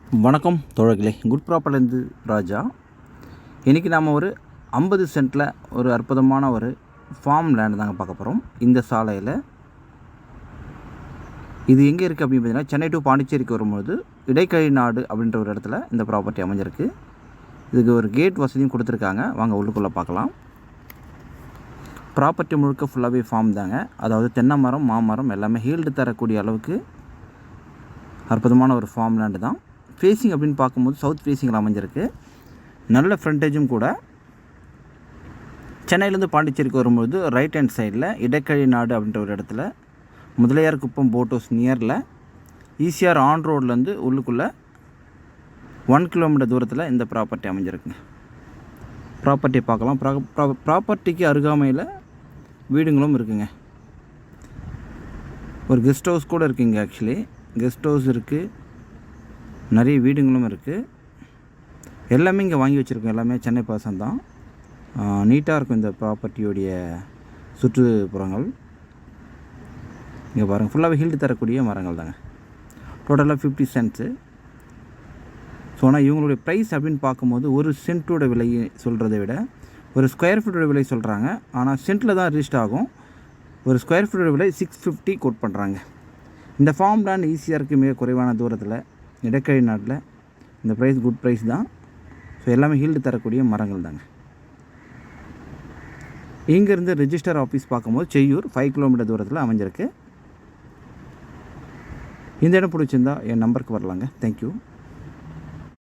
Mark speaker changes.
Speaker 1: வணக்கம் தோழர்களே, குட் ப்ராப்பர்லேருந்து ராஜா. இன்றைக்கி நாம் ஒரு 50 சென்ட்டில் ஒரு அற்புதமான ஒரு ஃபார்ம் லேண்டு தாங்க பார்க்க போகிறோம். இந்த சாலையில் இது எங்கே இருக்குது அப்படின்னு பார்த்தீங்கன்னா, சென்னை டு பாண்டிச்சேரிக்கு வரும்போது இடைக்கழி நாடு அப்படின்ற ஒரு இடத்துல இந்த ப்ராப்பர்ட்டி அமைஞ்சிருக்கு. இதுக்கு ஒரு கேட் வசதியும் கொடுத்துருக்காங்க. வாங்க உள்ளுக்குள்ளே பார்க்கலாம். ப்ராப்பர்ட்டி முழுக்க ஃபுல்லாகவே ஃபார்ம் தாங்க. அதாவது தென்னை மரம், மாமரம் எல்லாமே ஹீல்டு தரக்கூடிய அளவுக்கு அற்புதமான ஒரு ஃபார்ம் லேண்டு தான். ஃபேஸிங் அப்படின்னு பார்க்கும்போது சவுத் ஃபேஸிங்கில் அமைஞ்சிருக்கு. நல்ல ஃப்ரண்டேஜும் கூட. சென்னையிலேருந்து பாண்டிச்சேரிக்கு வரும்போது ரைட் ஹேண்ட் சைடில் இடைக்கழி நாடு அப்படின்ற ஒரு இடத்துல முதலியார் குப்பம் போட் ஹவுஸ் நியரில் ஈசிஆர் ஆன் ரோட்லேருந்து உள்ளுக்குள்ளே 1 கிலோமீட்டர் தூரத்தில் இந்த ப்ராப்பர்ட்டி அமைஞ்சிருக்குங்க. ப்ராப்பர்ட்டி பார்க்கலாம். ப்ராப்பர்ட்டிக்கு அருகாமையில் வீடுங்களும் இருக்குங்க. ஒரு கெஸ்ட் ஹவுஸ் கூட இருக்குங்க. ஆக்சுவலி கெஸ்ட் ஹவுஸ் இருக்குது, நிறைய வீடுங்களும் இருக்குது. எல்லாமே இங்கே வாங்கி வச்சுருக்கோம். எல்லாமே சென்னை பர்சன் தான். நீட்டாக இருக்கும் இந்த ப்ராப்பர்ட்டியோடைய சுற்றுப்புறங்கள். இங்கே பாருங்கள், ஃபுல்லாகவே ஹீல்டு தரக்கூடிய மரங்கள் தாங்க. டோட்டலாக 50 சென்ட்ஸு. ஸோ ஆனால் இவங்களுடைய ப்ரைஸ் அப்படின்னு பார்க்கும்போது ஒரு சென்ட்டோட விலை சொல்கிறத விட ஒரு ஸ்கொயர் ஃபீட்டோட விலை சொல்கிறாங்க. ஆனால் சென்ட்டில் தான் ரிஜிஸ்டர் ஆகும். ஒரு ஸ்கொயர் ஃபீட்டோட விலை 650 கோட் பண்ணுறாங்க. இந்த ஃபார்ம் லேண்ட் ஈஸியாக இருக்குது. மிக குறைவான தூரத்தில் இடைக்கழி நாட்டில் இந்த ப்ரைஸ் குட் ப்ரைஸ் தான். ஸோ எல்லாமே ஹீல்டு தரக்கூடிய மரங்கள் தாங்க. இங்கேருந்து ரெஜிஸ்டர் ஆஃபீஸ் பார்க்கும்போது செய்யூர் 5 கிலோமீட்டர் தூரத்தில் அமைஞ்சிருக்கு. இந்த இடம் பிடிச்சிருந்தா என் நம்பருக்கு வரலாங்க. தேங்க்யூ.